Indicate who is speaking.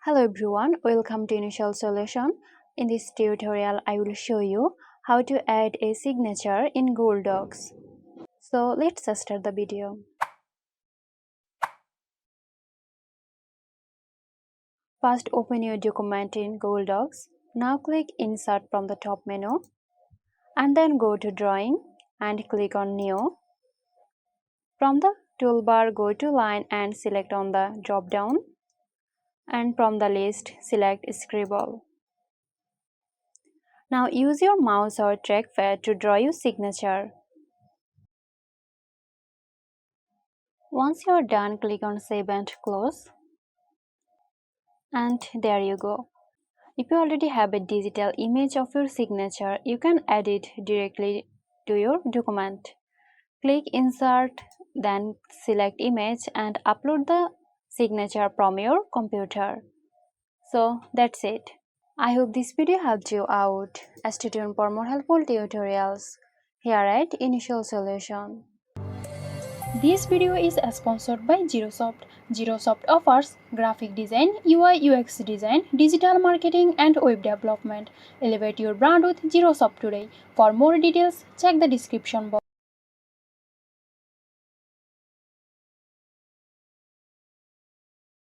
Speaker 1: Hello everyone, welcome to Initial Solution. In this tutorial, I will show you how to add a signature in Google Docs. So let's start the video. First, open your document in Google Docs. Now click Insert from the top menu and then go to Drawing and click on New. From the toolbar, go to Line and select on the drop down. And from the list, select Scribble. Now use your mouse or trackpad to draw your signature. Once you are done, click on Save and Close. And there you go. If you already have a digital image of your signature, you can add it directly to your document. Click Insert, then select Image and upload the signature from your computer. So that's it. I hope this video helped you out. Stay tuned for more helpful tutorials here at Initial Solution.
Speaker 2: This video is sponsored by Zerosoft. Zerosoft offers graphic design, UI UX design, digital marketing and web development. Elevate your brand with Zerosoft today. For more details, check the description box.